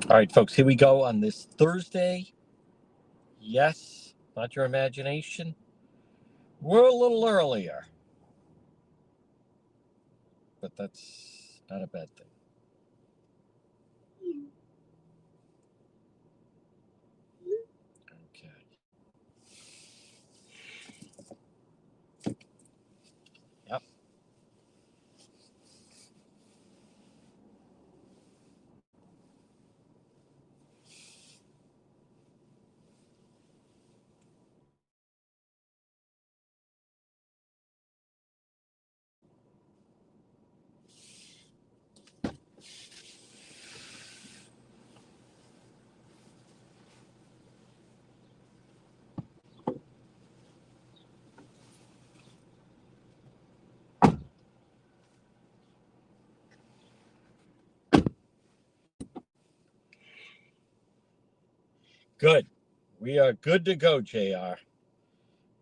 All right, folks, here we go on this Thursday. Yes, not your imagination. We're a little earlier, but that's not a bad thing. Okay. Yep. Good. We are good to go, JR.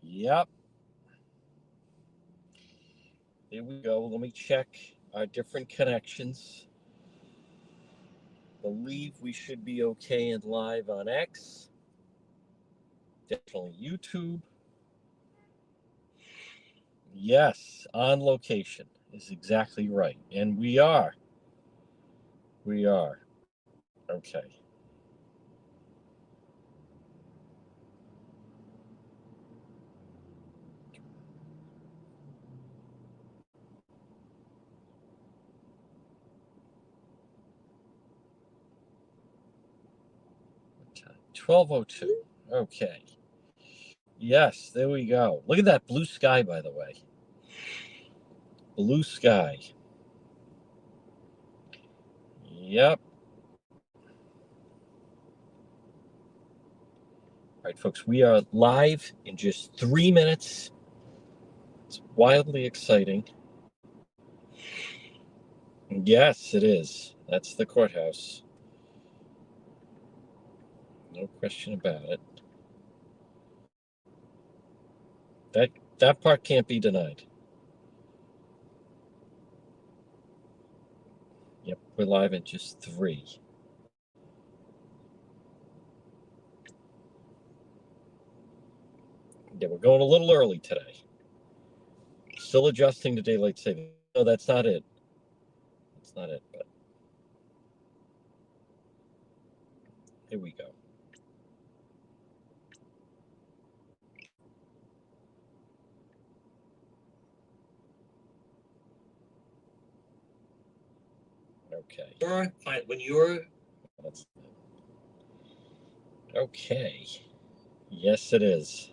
Yep. There we go. Let me check our different connections. Believe we should be okay and live on X. Definitely YouTube. Yes, on location is exactly right. And we are. We are. Okay. What time? 12:02. Okay. Yes, there we go. Look at that blue sky, by the way. Blue sky. Yep. All right, folks, we are live in just 3 minutes. It's wildly exciting. Yes, it is. That's the courthouse. No question about it. That part can't be denied. Yep, we're live in just 3. Yeah, we're going a little early today. Still adjusting to daylight saving. No, that's not it. That's not it, but here we go. Okay. When you're okay. Yes, it is.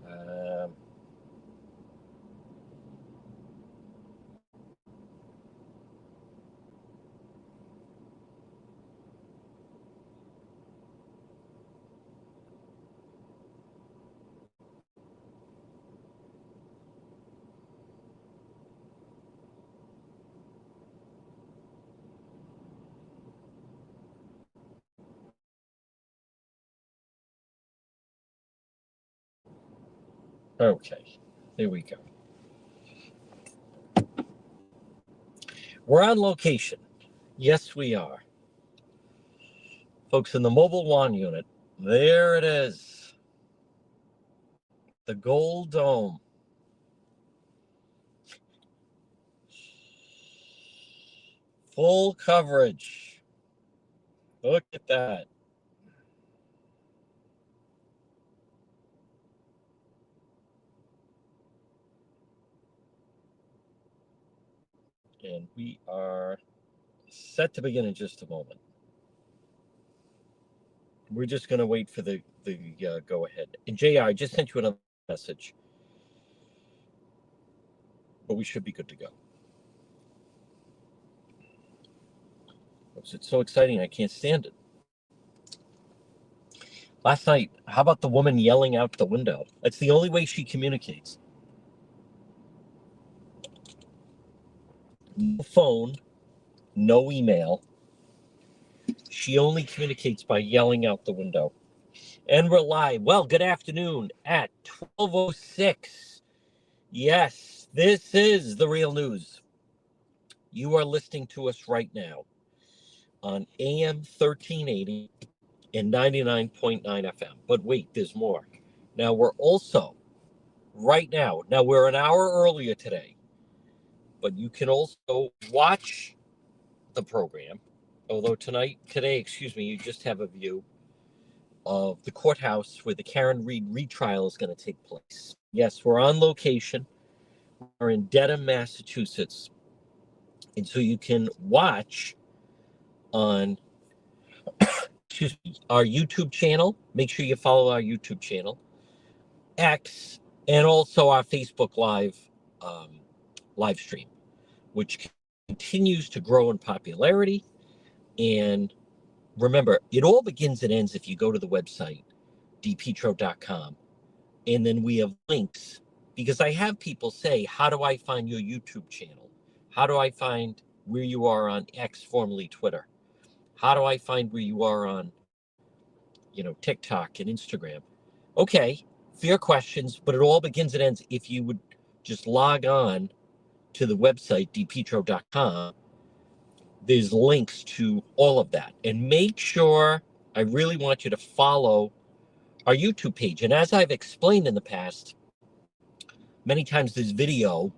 Um, okay, there we go. We're on location. Yes, we are. Folks, in the mobile WAN unit, there it is. The Gold Dome. Full coverage. Look at that. And we are set to begin in just a moment. We're just going to wait for the go ahead. And JR, I just sent you another message. But we should be good to go. It's so exciting, I can't stand it. Last night, how about the woman yelling out the window? That's the only way she communicates. No phone, no email. She only communicates by yelling out the window. And we're live. Well, good afternoon at 12:06. Yes, this is the real news. You are listening to us right now on AM 1380 and 99.9 FM. But wait, there's more. Now, we're also right now, we're an hour earlier today, but you can also watch the program. Although today, you just have a view of the courthouse where the Karen Reed retrial is going to take place. Yes, we're on location. We're in Dedham, Massachusetts. And so you can watch on our YouTube channel. Make sure you follow our YouTube channel, X, and also our Facebook live stream, which continues to grow in popularity. And remember, it all begins and ends if you go to the website, dpetro.com. And then we have links, because I have people say, how do I find your YouTube channel? How do I find where you are on X, formerly Twitter? How do I find where you are on, TikTok and Instagram? Okay, fair questions, but it all begins and ends if you would just log on to the website, dpetro.com. There's links to all of that. And make sure, I really want you to follow our YouTube page. And as I've explained in the past, many times there's video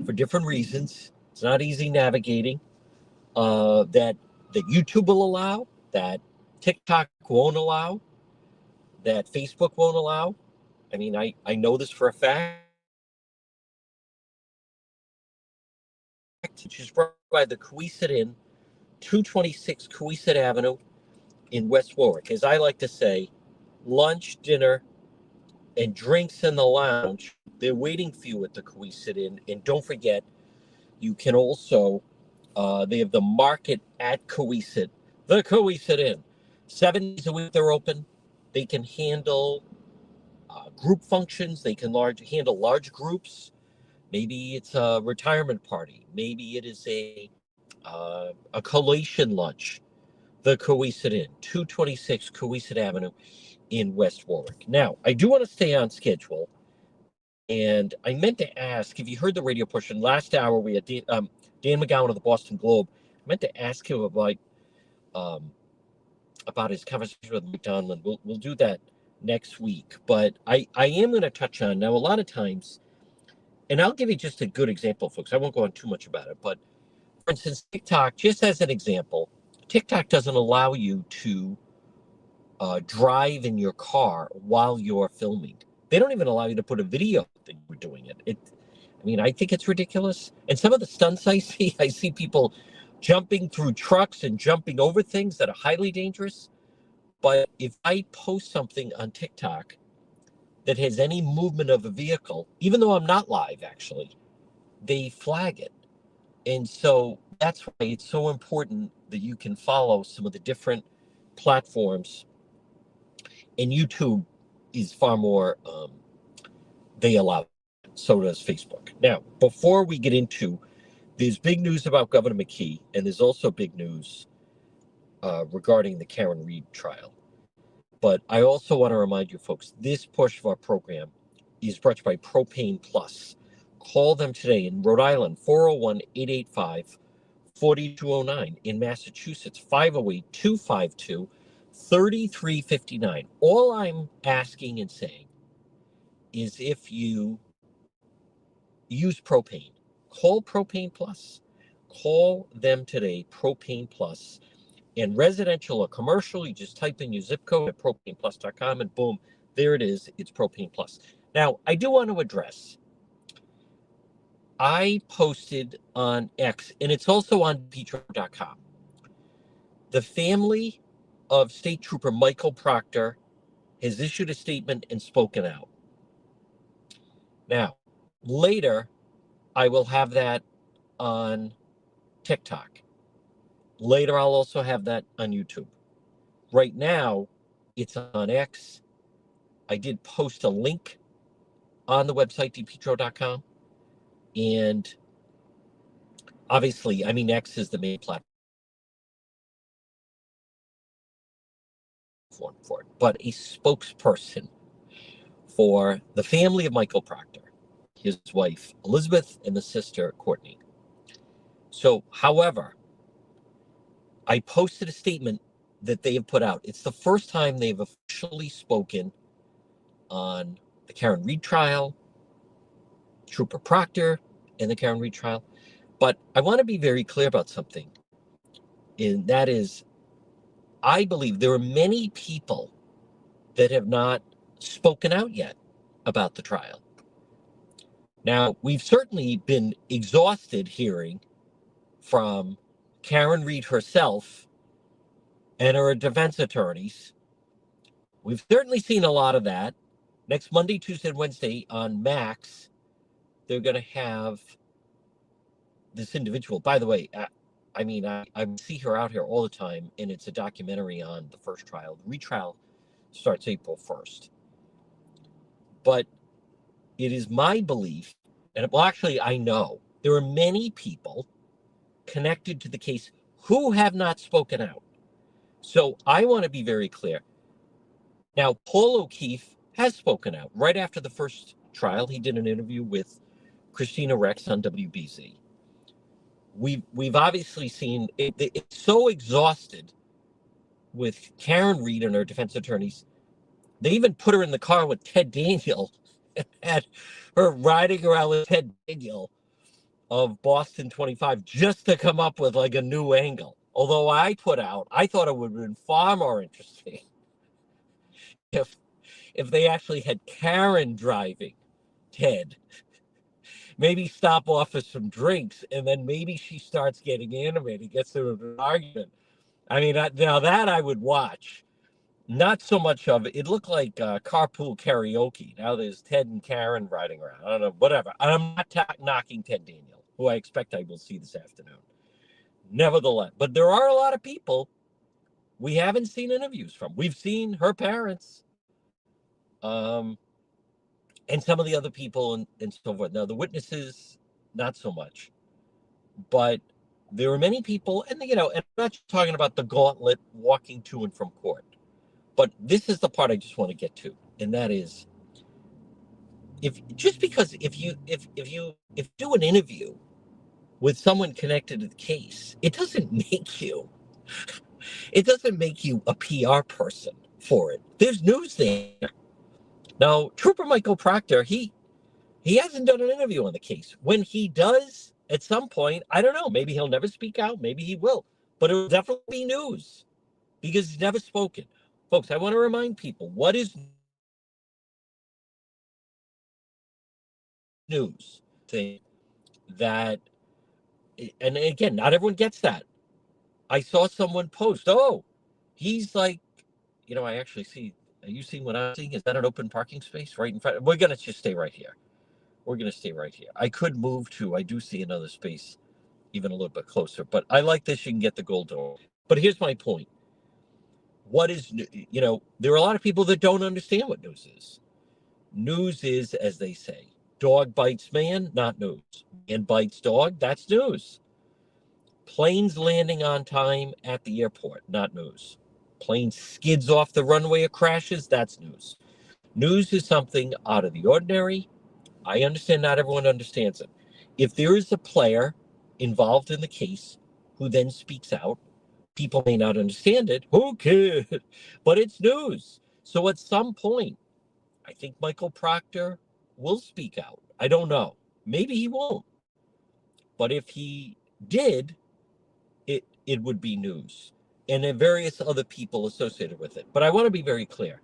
for different reasons. It's not easy navigating, that YouTube will allow, that TikTok won't allow, that Facebook won't allow. I mean, I know this for a fact, which is brought by the Coesit Inn, 226 Coesit Avenue in West Warwick. As I like to say, lunch, dinner, and drinks in the lounge. They're waiting for you at the Coesit Inn. And don't forget, you can also, they have the market at Coesit, the Coesit Inn. 7 days a week they're open. They can handle group functions. They can handle large groups. Maybe it's a retirement party. Maybe it is a collation lunch. The Coesit Inn, 226 Coesit Avenue in West Warwick. Now, I do want to stay on schedule. And I meant to ask, if you heard the radio portion, last hour we had Dan McGowan of the Boston Globe. I meant to ask him about his conversation with Mike Donlin. We'll do that next week. But I am going to touch on, now, a lot of times, and I'll give you just a good example, folks. I won't go on too much about it. But, for instance, TikTok, just as an example, TikTok doesn't allow you to drive in your car while you're filming. They don't even allow you to put a video that you were doing it. I think it's ridiculous. And some of the stunts I see people jumping through trucks and jumping over things that are highly dangerous. But if I post something on TikTok that has any movement of a vehicle, even though I'm not live, actually, they flag it. And so that's why it's so important that you can follow some of the different platforms. And YouTube is far more, they allow it. So does Facebook. Now, before we get into, there's big news about Governor McKee, and there's also big news regarding the Karen Reed trial. But I also want to remind you, folks, this portion of our program is brought to you by Propane Plus. Call them today in Rhode Island, 401-885-4209. In Massachusetts, 508-252-3359. All I'm asking and saying is, if you use propane, call Propane Plus. Call them today, Propane Plus. And residential or commercial, you just type in your zip code at propaneplus.com, and boom, there it is. It's Propane Plus. Now, I do want to address, I posted on X, and it's also on petro.com. The family of State Trooper Michael Proctor has issued a statement and spoken out. Now, later, I will have that on TikTok. Later, I'll also have that on YouTube. Right now, it's on X. I did post a link on the website, dpetro.com. And obviously, I mean, X is the main platform platform for it, but a spokesperson for the family of Michael Proctor, his wife Elizabeth and the sister Courtney. So, however, I posted a statement that they have put out. It's the first time they've officially spoken on the Karen Read trial, Trooper Proctor, and the Karen Read trial. But I want to be very clear about something, and that is, I believe there are many people that have not spoken out yet about the trial. Now, we've certainly been exhausted hearing from Karen Read herself and her defense attorneys. We've certainly seen a lot of that. Next Monday, Tuesday, and Wednesday on Max, they're going to have this individual. By the way, I see her out here all the time, and it's a documentary on the first trial. The retrial starts April 1st. But it is my belief, and well, actually, I know there are many people connected to the case who have not spoken out. So I want to be very clear. Now, Paul O'Keefe has spoken out. Right after the first trial, he did an interview with Christina Rex on WBZ. We've obviously seen it's so exhausted with Karen Read and her defense attorneys. They even put her in the car with Ted Daniel and had her riding around with Ted Daniel of Boston 25 just to come up with like a new angle. Although I thought it would have been far more interesting if they actually had Karen driving Ted. Maybe stop off for some drinks, and then maybe she starts getting animated, gets into an argument. I mean, now that I would watch. Not so much of it. It looked like carpool karaoke. Now there's Ted and Karen riding around. I don't know, whatever. I'm not knocking Ted Daniel, who I expect I will see this afternoon. Nevertheless, but there are a lot of people we haven't seen interviews from. We've seen her parents, and some of the other people and so forth. Now, the witnesses, not so much. But there are many people, and and I'm not just talking about the gauntlet walking to and from court. But this is the part I just want to get to, and that is, if you do an interview with someone connected to the case, it doesn't make you a PR person for it. There's news there. Now, Trooper Michael Proctor, he hasn't done an interview on the case. When he does, at some point, I don't know, maybe he'll never speak out, maybe he will, but it will definitely be news because he's never spoken. Folks, I want to remind people, what is news? Thing that, and again, not everyone gets that. I saw someone post, oh, he's like, I actually see, are you seeing what I'm seeing? Is that an open parking space right in front? We're going to just stay right here. We're going to stay right here. I could move I do see another space even a little bit closer, but I like this. You can get the gold door. But here's my point. What is, there are a lot of people that don't understand what news is. News is, as they say, dog bites man, not news. Man bites dog, that's news. Planes landing on time at the airport, not news. Plane skids off the runway or crashes, that's news. News is something out of the ordinary. I understand not everyone understands it. If there is a player involved in the case who then speaks out, people may not understand it. Who cares? But it's news. So at some point, I think Michael Proctor will speak out. I don't know. Maybe he won't. But if he did, it would be news. And there are various other people associated with it. But I want to be very clear.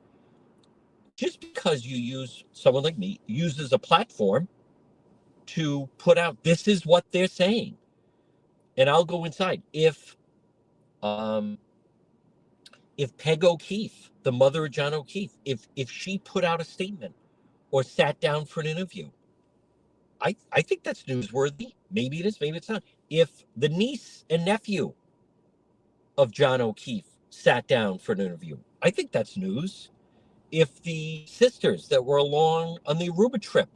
Just because you use someone like me uses a platform to put out, this is what they're saying. And I'll go inside. If Peg O'Keefe, the mother of John O'Keefe, if she put out a statement or sat down for an interview, I think that's newsworthy. Maybe it is, maybe it's not. If the niece and nephew of John O'Keefe sat down for an interview, I think that's news. If the sisters that were along on the Aruba trip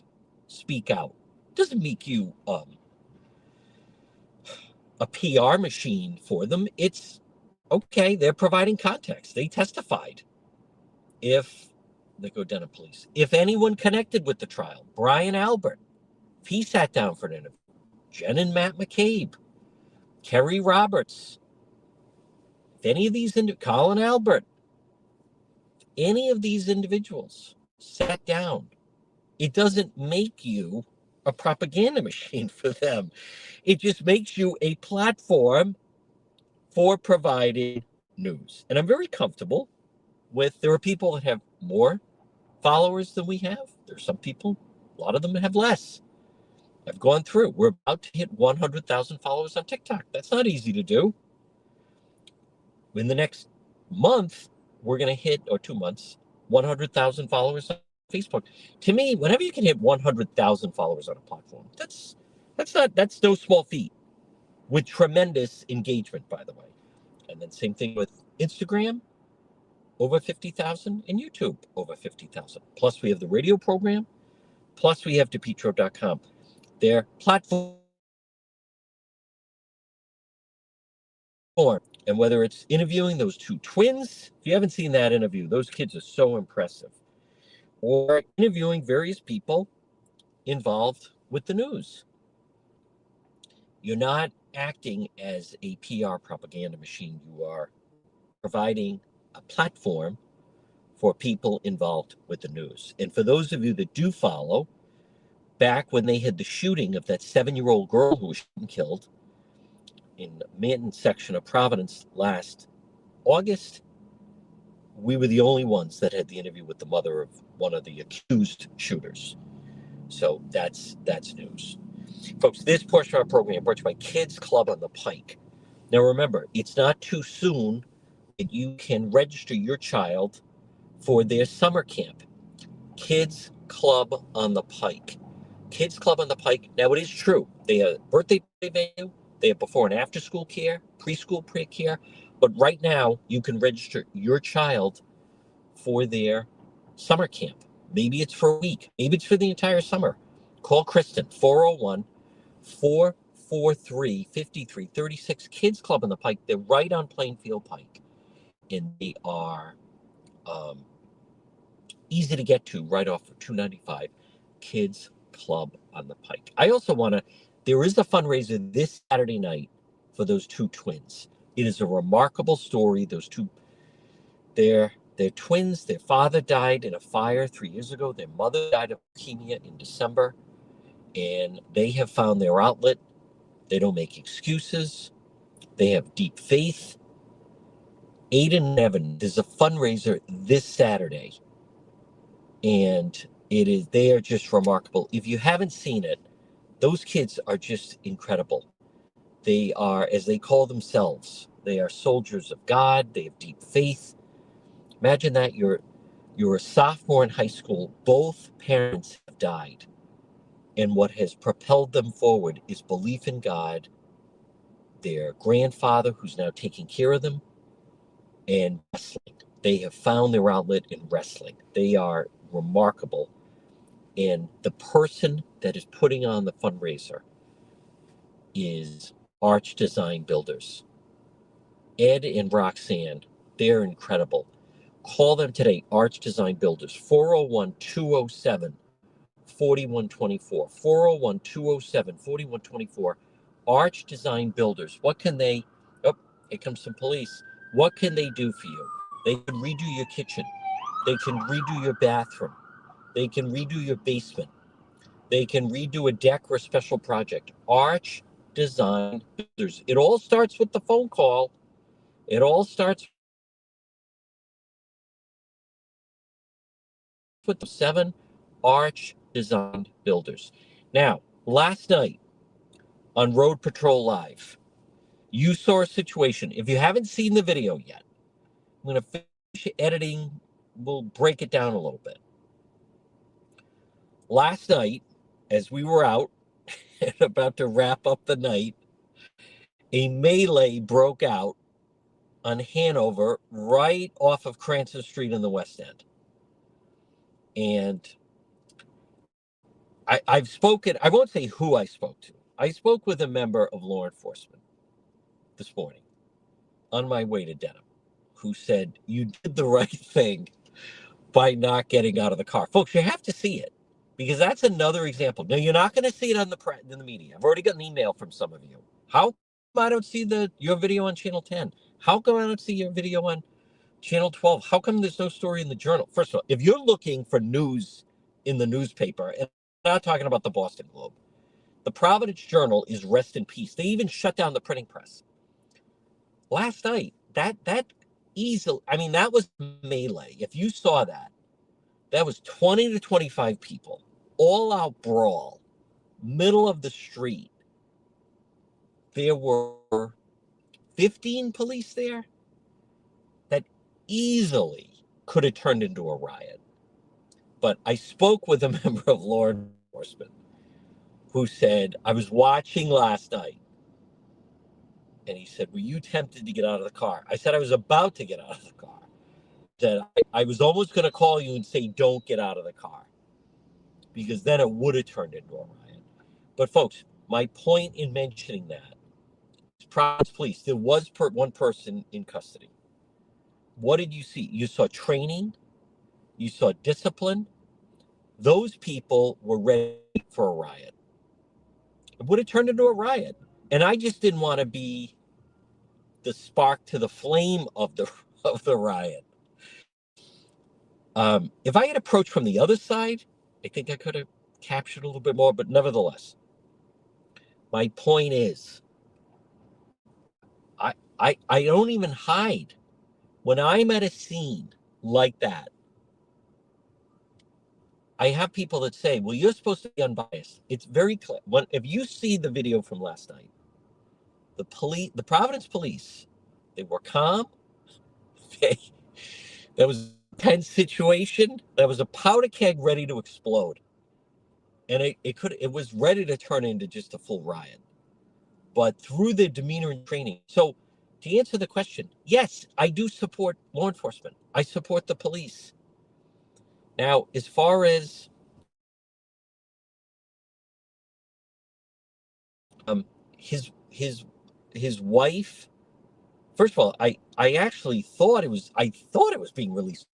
speak out, doesn't make you a PR machine for them. It's okay. They're providing context. They testified. if they go Denham Police, if anyone connected with the trial, Brian Albert, if he sat down for an interview, Jen and Matt McKee, Kerry Roberts, if any of these, Colin Albert, any of these individuals sat down, it doesn't make you a propaganda machine for them. It just makes you a platform for providing news. And I'm very comfortable with, there are people that have more followers than we have. There's some people, a lot of them have less. I've gone through. We're about to hit 100,000 followers on TikTok. That's not easy to do. In the next month, we're going to hit, or 2 months, 100,000 followers on Facebook. To me, whenever you can hit 100,000 followers on a platform, that's no small feat, with tremendous engagement, by the way. And then same thing with Instagram, over 50,000, and YouTube, over 50,000. Plus we have the radio program, plus we have DePetro.com. Their platform, and whether it's interviewing those two twins, if you haven't seen that interview, those kids are so impressive, or interviewing various people involved with the news. You're not acting as a PR propaganda machine. You are providing a platform for people involved with the news. And for those of you that do follow, back when they had the shooting of that 7-year-old girl who was killed in Manton section of Providence last August, we were the only ones that had the interview with the mother of one of the accused shooters. So that's news. Folks, this portion of our program brought to you by Kids Club on the Pike. Now remember, it's not too soon that you can register your child for their summer camp. Kids Club on the Pike. Kids Club on the Pike. Now it is true. They have birthday venue, they have before and after school care, preschool pre-care, but right now you can register your child for their summer camp. Maybe it's for a week, maybe it's for the entire summer. Call Kristen, 401-443-5336. Kids Club on the Pike. They're right on Plainfield Pike, and they are easy to get to right off of 295. Kids Club on the Pike. I also there is a fundraiser this Saturday night for those two twins. It is a remarkable story. Those two, they're twins. Their father died in a fire 3 years ago. Their mother died of leukemia in December, and they have found their outlet. They don't make excuses. They have deep faith. Aiden and Evan, there's a fundraiser this Saturday, and they are just remarkable. If you haven't seen it, those kids are just incredible. They are, as they call themselves, they are soldiers of God. They have deep faith. Imagine that you're a sophomore in high school. Both parents have died, and what has propelled them forward is belief in God, their grandfather who's now taking care of them, and wrestling. They have found their outlet in wrestling. They are remarkable. And the person that is putting on the fundraiser is Arch Design Builders. Ed and Roxanne, they're incredible. Call them today, Arch Design Builders, 401-207-4124. 401-207-4124. Arch Design Builders. What can they, oh, here comes some police. What can they do for you? They can redo your kitchen. They can redo your bathroom. They can redo your basement. They can redo a deck or a special project. Arch Design Builders. It all starts with the phone call. It all starts with the 7 Arch Design Builders. Now, last night on Road Patrol Live, you saw a situation. If you haven't seen the video yet, I'm going to finish editing. We'll break it down a little bit. Last night, as we were out and about to wrap up the night, a melee broke out on Hanover right off of Cranston Street in the West End. And I've spoken, I won't say who I spoke to. I spoke with a member of law enforcement this morning on my way to Denham, who said, you did the right thing. by not getting out of the car. Folks, you have to see it because that's another example. Now, you're not going to see it on in the media. I've already got an email from some of you. How come I don't see your video on Channel 10? How come I don't see your video on Channel 12? How come there's no story in the Journal? First of all, if you're looking for news in the newspaper, and I'm not talking about the Boston Globe, the Providence Journal is rest in peace. They even shut down the printing press. Last night, that easily, I mean, that was melee. If you saw that, that was 20 to 25 people, all out brawl, middle of the street. There were 15 police there. That easily could have turned into a riot. But I spoke with a member of law enforcement who said, I was watching last night. And he said, were you tempted to get out of the car? I said, I was about to get out of the car. Said, I was almost going to call you and say, don't get out of the car. Because then it would have turned into a riot. But folks, my point in mentioning that is Providence Police. There was one person in custody. What did you see? You saw training. You saw discipline. Those people were ready for a riot. It would have turned into a riot. And I just didn't want to be the spark to the flame of the riot. If I had approached from the other side, I think I could have captured a little bit more, but nevertheless, my point is, I don't even hide. When I'm at a scene like that, I have people that say, well, you're supposed to be unbiased. It's very clear. If you see the video from last night, the Providence police, they were calm. There was a tense situation. There was a powder keg ready to explode. And it was ready to turn into just a full riot. But through their demeanor and training. So to answer the question, yes, I do support law enforcement. I support the police. Now, as far as his wife, first of all, I actually thought it was being released.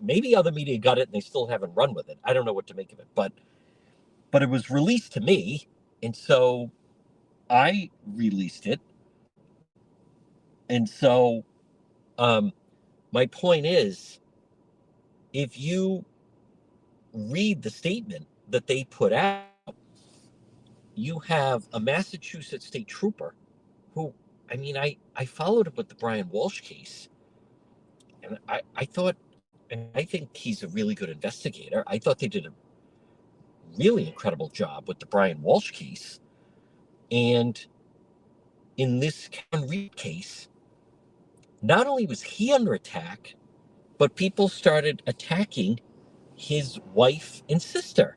Maybe other media got it and they still haven't run with it. I don't know what to make of it, but it was released to me, and so I released it. And so my point is, if you read the statement that they put out, you have a Massachusetts state trooper who, I mean, I followed up with the Brian Walsh case, and I thought, and I think he's a really good investigator. I thought they did a really incredible job with the Brian Walsh case. And in this Karen Reed case, not only was he under attack, but people started attacking his wife and sister.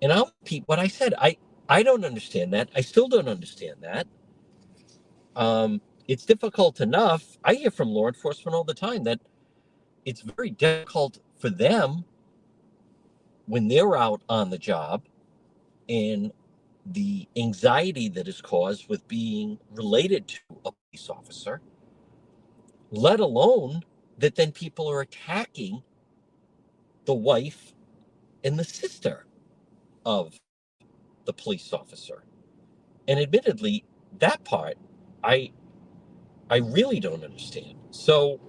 And I'll repeat what I said. I don't understand that. I still don't understand that. It's difficult enough. I hear from law enforcement all the time that it's very difficult for them when they're out on the job, and the anxiety that is caused with being related to a police officer, let alone that then people are attacking the wife and the sister of the police officer. And admittedly, that part, I really don't understand. So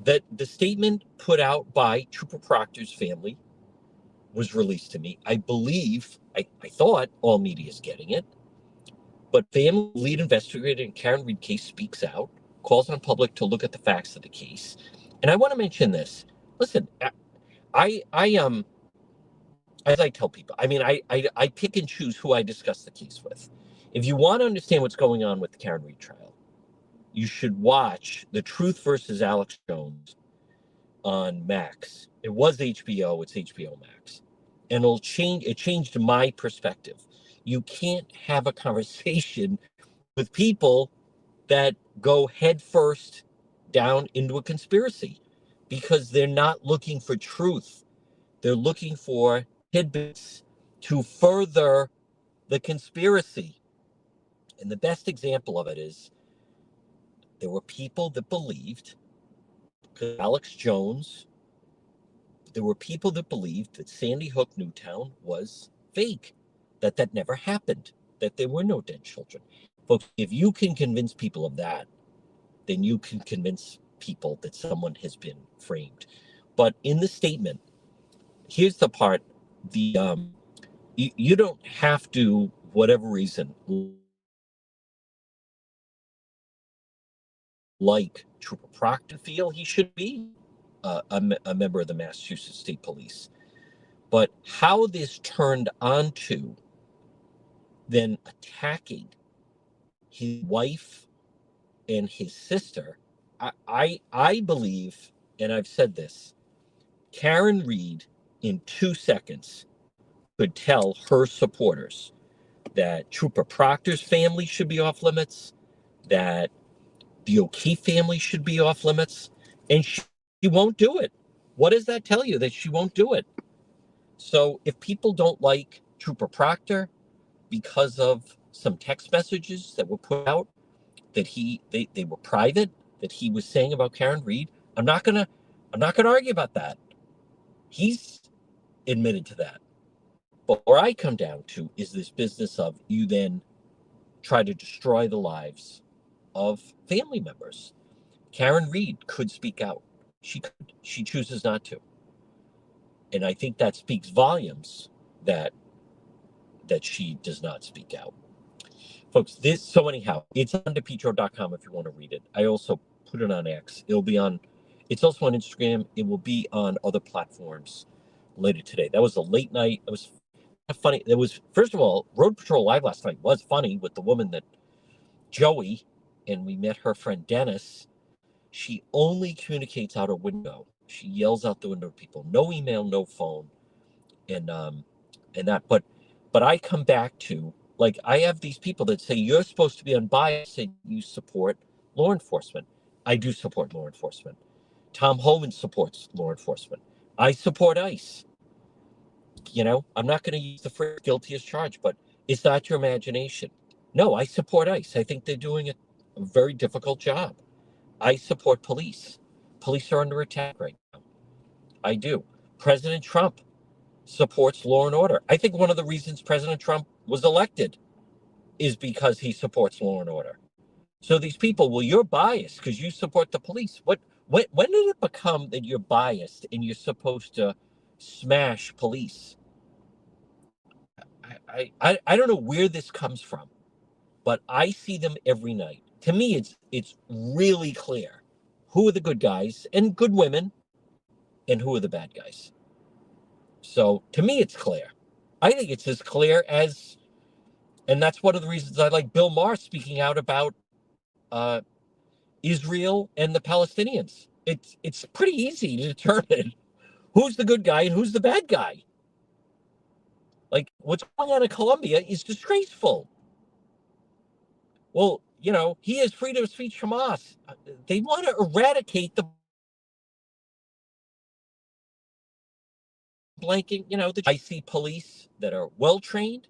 that the statement put out by Trooper Proctor's family was released to me. I believe, I thought all media is getting it, but family lead investigator in Karen Reed case speaks out, calls on public to look at the facts of the case. And I want to mention this. Listen, I as I tell people, I mean, I pick and choose who I discuss the case with. If you want to understand what's going on with the Karen Reed trial, you should watch The Truth versus Alex Jones on Max. It was HBO, it's HBO Max. And it changed my perspective. You can't have a conversation with people that go headfirst down into a conspiracy because they're not looking for truth. They're looking for tidbits to further the conspiracy. And the best example of it is there were people that believed Because Alex Jones, there were people that believed that Sandy Hook Newtown was fake, that never happened, that there were no dead children. Folks, if you can convince people of that, then you can convince people that someone has been framed. But in the statement, here's the part: you don't have to, whatever reason, like Trooper Proctor feel he should be a member of the Massachusetts State Police. But how this turned onto then attacking his wife and his sister, I believe, and I've said this, Karen Reed in 2 seconds could tell her supporters that Trooper Proctor's family should be off limits, that the O'Keefe family should be off limits, and she won't do it. What does that tell you? That she won't do it. So if people don't like Trooper Proctor because of some text messages that were put out that they were private, that he was saying about Karen Reed, I'm not gonna argue about that. He's admitted to that. But where I come down to is this business of you then try to destroy the lives of family members. Karen Reed could speak out. She could. She chooses not to. And I think that speaks volumes that she does not speak out. Folks, so anyhow, it's on DePietro.com if you want to read it. I also put it on X. It's also on Instagram. It will be on other platforms later today. That was a late night. It was funny. There was, first of all, Road Patrol Live last night was funny with the woman that Joey, and we met her friend Dennis. She only communicates out a window. She yells out the window to people. No email, no phone, and that. But I come back to, like, I have these people that say you're supposed to be unbiased and you support law enforcement. I do support law enforcement. Tom Homan supports law enforcement. I support ICE. I'm not going to use the phrase guilty as charged, but is that your imagination? No, I support ICE. I think they're doing a very difficult job. I support police. Police are under attack right now. I do. President Trump supports law and order. I think one of the reasons President Trump was elected is because he supports law and order. So these people, well, you're biased because you support the police. When did it become that you're biased and you're supposed to smash police? I don't know where this comes from, but I see them every night. To me, it's really clear who are the good guys and good women and who are the bad guys. So to me, it's clear. I think it's as clear as, and that's one of the reasons I like Bill Maher speaking out about Israel and the Palestinians. It's pretty easy to determine who's the good guy and who's the bad guy. Like, what's going on in Colombia is disgraceful. Well, he has freedom of speech from us. They want to eradicate the blanking, I see police that are well-trained,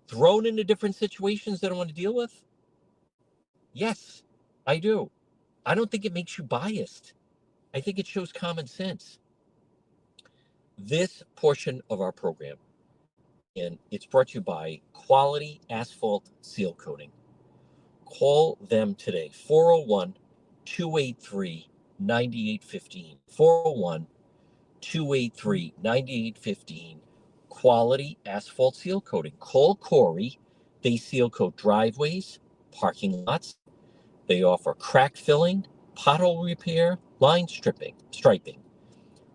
thrown into different situations they don't want to deal with. Yes, I do. I don't think it makes you biased. I think it shows common sense. This portion of our program, and it's brought to you by Quality Asphalt Seal Coating. Call them today, 401-283-9815. 401-283-9815. Quality Asphalt Seal Coating. Call Corey. They seal coat driveways, parking lots. They offer crack filling, pothole repair, line striping.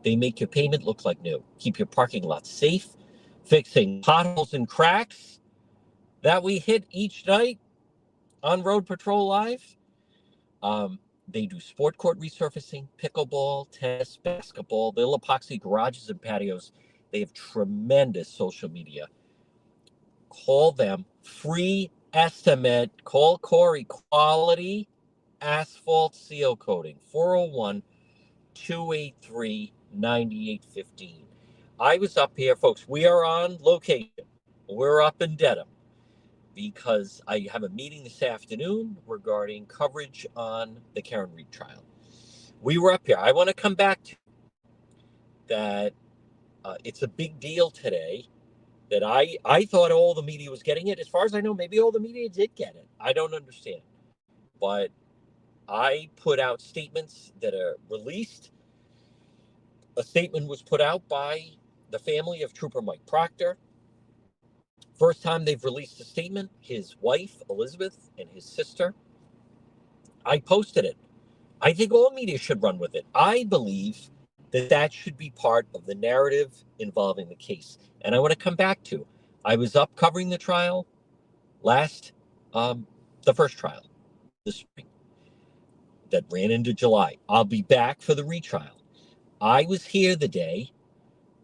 They make your pavement look like new. Keep your parking lot safe, fixing potholes and cracks that we hit each night on Road Patrol Live. They do sport court resurfacing, pickleball, tennis, basketball. They'll epoxy garages and patios. They have tremendous social media. Call them. Free estimate. Call Corey. Quality Asphalt Seal Coating. 401-283-9815. I was up here, folks. We are on location. We're up in Dedham because I have a meeting this afternoon regarding coverage on the Karen Reed trial. We were up here. I want to come back to that. It's a big deal today that I thought all the media was getting it. As far as I know, maybe all the media did get it. I don't understand. But I put out statements that are released. A statement was put out by the family of Trooper Mike Proctor. First time they've released a statement, his wife, Elizabeth, and his sister. I posted it. I think all media should run with it. I believe that that should be part of the narrative involving the case. And I want to come back to, I was up covering the trial last, the first trial this spring that ran into July. I'll be back for the retrial. I was here the day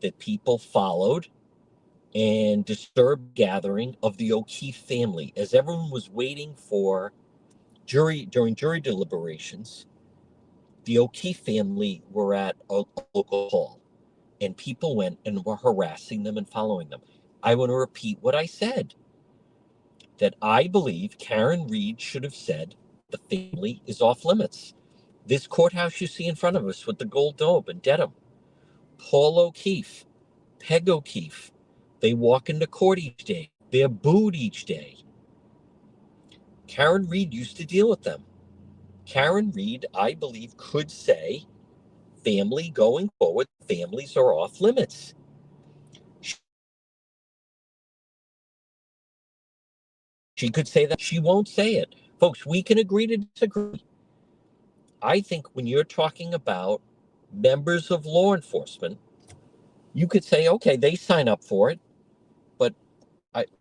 that people followed and disturbed gathering of the O'Keefe family as everyone was waiting for during jury deliberations. The O'Keefe family were at a local hall, and people went and were harassing them and following them. I want to repeat what I said, that I believe Karen Reed should have said the family is off limits. This courthouse you see in front of us with the gold dome and Dedham, Paul O'Keefe, Peg O'Keefe, they walk into court each day. They're booed each day. Karen Reed used to deal with them. Karen Reed, I believe, could say, family going forward, families are off limits. She could say that. She won't say it. Folks, we can agree to disagree. I think when you're talking about members of law enforcement, you could say, okay, they sign up for it, but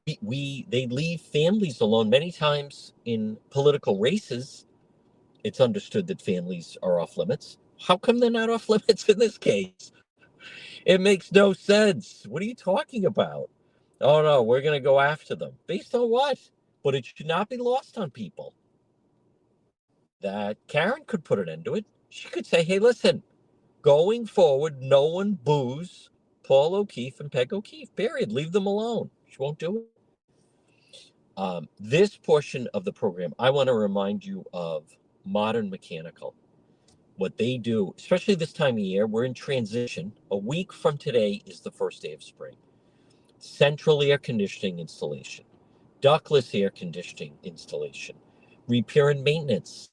they leave families alone. Many times in political races, it's understood that families are off limits. How come they're not off limits in this case? It makes no sense. What are you talking about? Oh no, we're going to go after them. Based on what? But it should not be lost on people that Karen could put an end to it. She could say, hey, listen, going forward, no one boos Paul O'Keefe and Peg O'Keefe, period. Leave them alone. She won't do it. This portion of the program, I want to remind you of Modern Mechanical. What they do, especially this time of year, we're in transition. A week from today is the first day of spring. Central air conditioning installation, ductless air conditioning installation, repair and maintenance.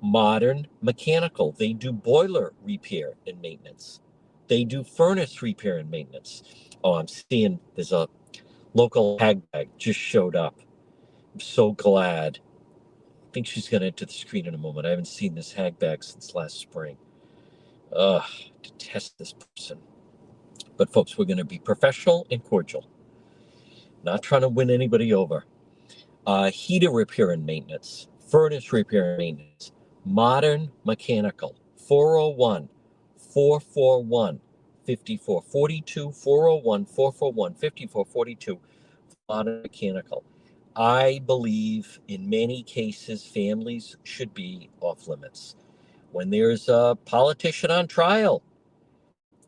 Modern Mechanical, they do boiler repair and maintenance. They do furnace repair and maintenance. Oh, I'm seeing there's a local hag bag just showed up. I'm so glad. I think she's going to enter the screen in a moment. I haven't seen this hag bag since last spring. Ugh, detest this person. But folks, we're going to be professional and cordial. Not trying to win anybody over. Heater repair and maintenance, furnace repair and maintenance, Modern Mechanical, 401 441 5442, 401 441 5442, Modern Mechanical. I believe in many cases families should be off limits. When there's a politician on trial,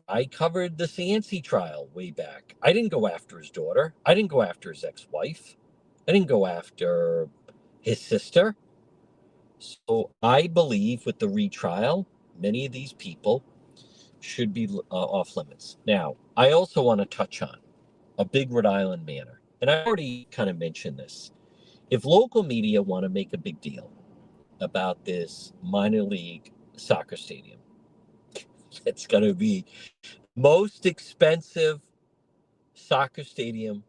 I covered the Cianci trial way back. I didn't go after his daughter. I didn't go after his ex-wife. I didn't go after his sister. So I believe with the retrial, many of these people should be off limits. Now, I also want to touch on a big Rhode Island matter. And I already kind of mentioned this. If local media want to make a big deal about this minor league soccer stadium, it's going to be most expensive soccer stadium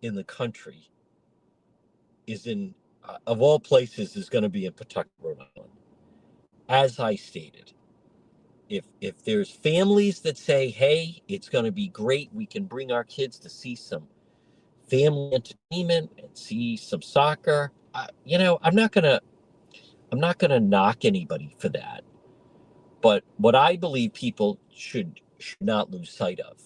in the country is in, of all places, is going to be in Pawtucket, Rhode Island. As I stated, if there's families that say, hey, it's going to be great, we can bring our kids to see some family entertainment and see some soccer, I'm not going to knock anybody for that. But what I believe people should not lose sight of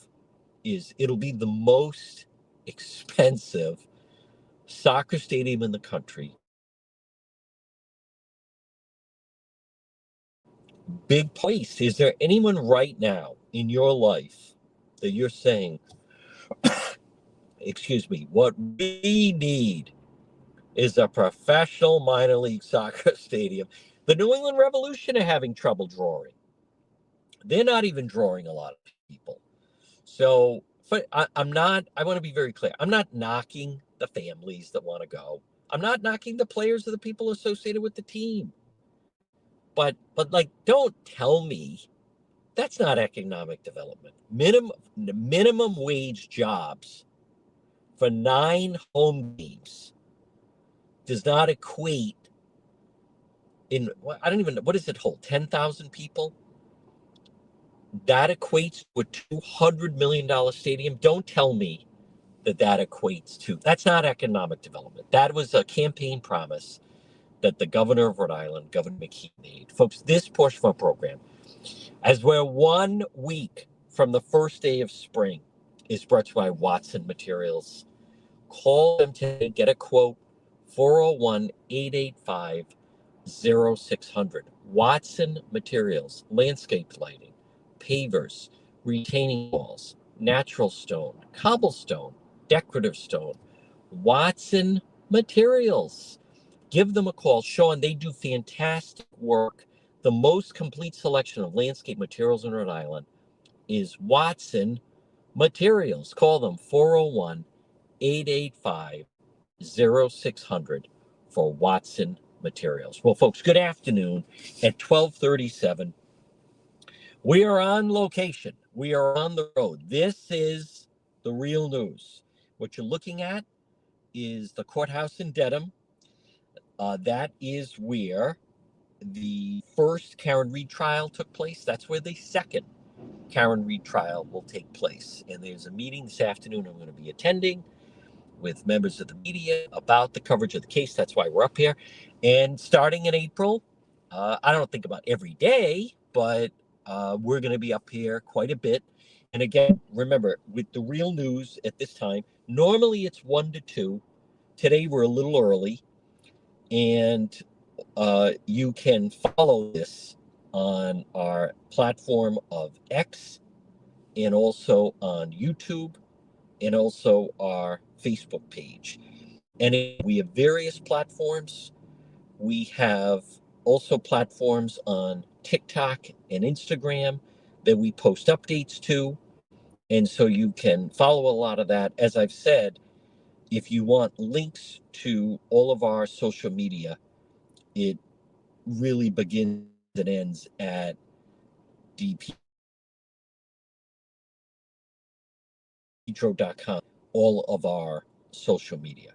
is it'll be the most expensive soccer stadium in the country. Big place. Is there anyone right now in your life that you're saying, excuse me, what we need is a professional minor league soccer stadium? The New England Revolution are having trouble drawing. They're not even drawing a lot of people. So I'm not, I want to be very clear. I'm not knocking the families that want to go. I'm not knocking the players or the people associated with the team. But like, don't tell me that's not economic development. Minimum wage jobs for 9 home games does not equate in, I don't even know, what does it hold? 10,000 people? That equates to a $200 million stadium. Don't tell me that equates to, that's not economic development. That was a campaign promise that the governor of Rhode Island, Governor McKee, made. Folks, this portion of our program, as we're 1 week from the first day of spring, is brought to you by Watson Materials. Call them today, get a quote, 401-885-0600. Watson Materials, landscape lighting, pavers, retaining walls, natural stone, cobblestone, decorative stone. Watson Materials. Give them a call. Sean, they do fantastic work. The most complete selection of landscape materials in Rhode Island is Watson Materials. Call them 401-885-0600 for Watson Materials. Well, folks, good afternoon. At 12:37, we are on location. We are on the road. This is the real news. What you're looking at is the courthouse in Dedham. That is where the first Karen Reed trial took place. That's where the second Karen Reed trial will take place. And there's a meeting this afternoon I'm going to be attending with members of the media about the coverage of the case. That's why we're up here. And starting in April, I don't think about every day, but we're going to be up here quite a bit. And again, remember, with the real news at this time, normally it's 1 to 2. Today we're a little early. And you can follow this on our platform of X and also on YouTube and also our Facebook page. And we have various platforms. We have also platforms on TikTok and Instagram that we post updates to. And so you can follow a lot of that. As I've said, if you want links to all of our social media, it really begins and ends at dpetro.com, all of our social media.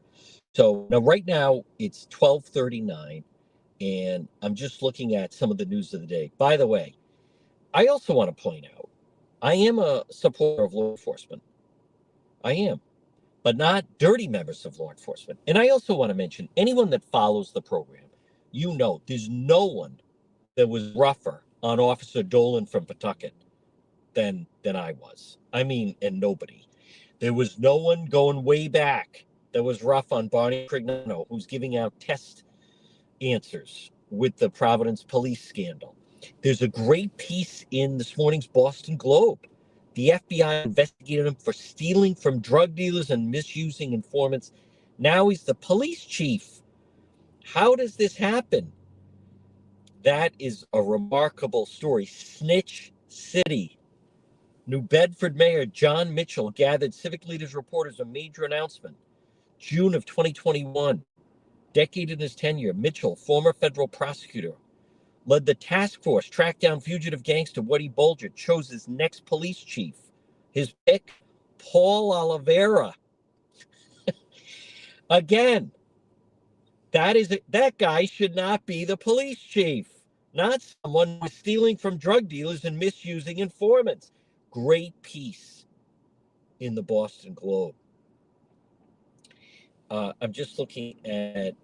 So now right now it's 12:39 and I'm just looking at some of the news of the day. By the way, I also want to point out I am a supporter of law enforcement. I am, but not dirty members of law enforcement. And I also want to mention anyone that follows the program, you know, there's no one that was rougher on Officer Dolan from Pawtucket than I was. I mean, and nobody. There was no one going way back that was rough on Barney Crignano, who's giving out test answers with the Providence police scandal. There's a great piece in this morning's Boston Globe. The FBI investigated him for stealing from drug dealers and misusing informants. Now he's the police chief. How does this happen? That is a remarkable story. Snitch City. New Bedford Mayor John Mitchell gathered civic leaders, reporters, a major announcement. June of 2021, decade in his tenure, Mitchell, former federal prosecutor, led the task force, tracked down fugitive gangster Woody Bulger, chose his next police chief. His pick, Paul Oliveira. Again, that guy should not be the police chief, not someone who's stealing from drug dealers and misusing informants. Great piece in the Boston Globe. I'm just looking at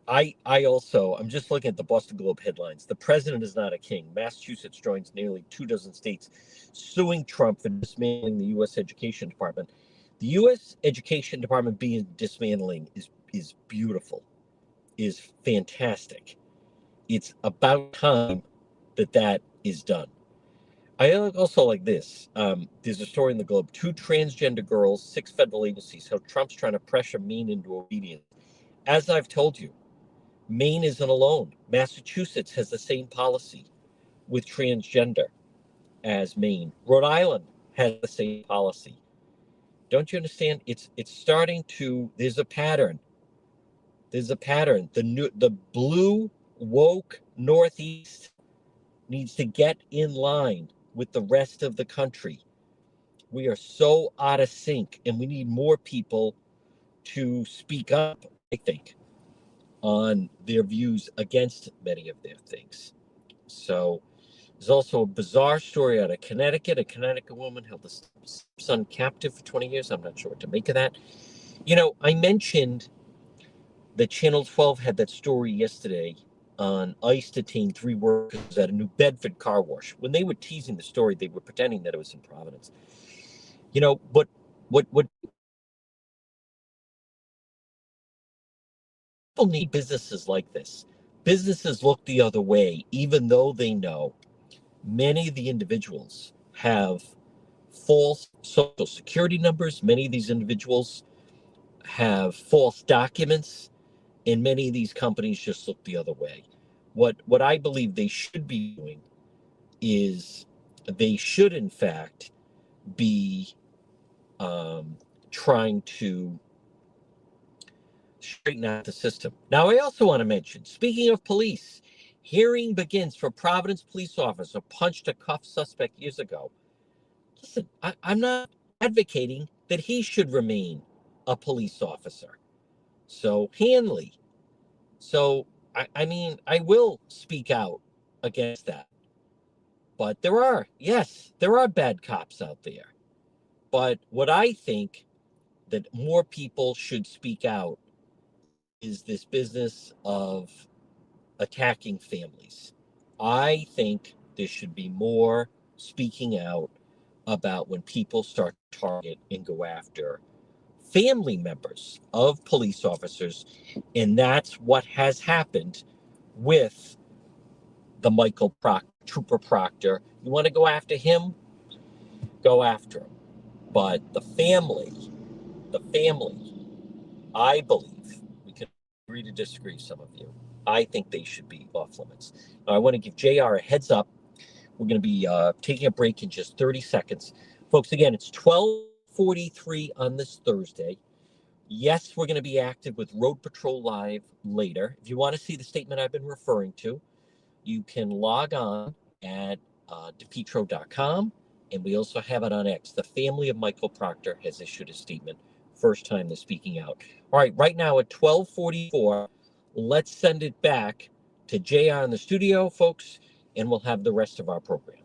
I'm just looking at the Boston Globe headlines. The president is not a king. Massachusetts joins nearly 24 states suing Trump for dismantling the U.S. Education Department. The U.S. Education Department being dismantling is beautiful, is fantastic. It's about time that is done. I also like this. There's a story in the Globe. 2 transgender girls, 6 federal agencies, how Trump's trying to pressure Maine into obedience. As I've told you, Maine isn't alone. Massachusetts has the same policy with transgender as Maine. Rhode Island has the same policy. Don't you understand? It's starting to. There's a pattern. There's a pattern. The blue woke Northeast needs to get in line with the rest of the country. We are so out of sync, and we need more people to speak up, I think, on their views against many of their things. So there's also a bizarre story out of Connecticut. A Connecticut woman held a son captive for 20 years. I'm not sure what to make of that. You know, I mentioned that Channel 12 had that story yesterday on ICE detained 3 workers at a New Bedford car wash. When they were teasing the story, they were pretending that it was in Providence. You know, but what people need businesses like this. Businesses look the other way, even though they know many of the individuals have false social security numbers. Many of these individuals have false documents, and many of these companies just look the other way. What I believe they should be doing is they should, in fact, be trying to straighten out the system. Now, I also want to mention, speaking of police, hearing begins for Providence police officer punched a cuffed suspect years ago. Listen, I'm not advocating that he should remain a police officer. So, Hanley. So, I mean, I will speak out against that. But there are bad cops out there. But what I think that more people should speak out is this business of attacking families. I think there should be more speaking out about when people start to target and go after family members of police officers. And that's what has happened with the Michael Trooper Proctor. You want to go after him? Go after him. But the family, I believe, we can agree to disagree, some of you. I think they should be off limits. Now, I want to give JR a heads up. We're going to be taking a break in just 30 seconds. Folks, again, it's 12:43 on this Thursday. Yes, we're going to be active with Road Patrol Live later. If you want to see the statement I've been referring to, you can log on at DePetro.com, and we also have it on X. The family of Michael Proctor has issued a statement. First time they're speaking out. All right, right now at 12:44, let's send it back to JR in the studio, folks, and we'll have the rest of our program.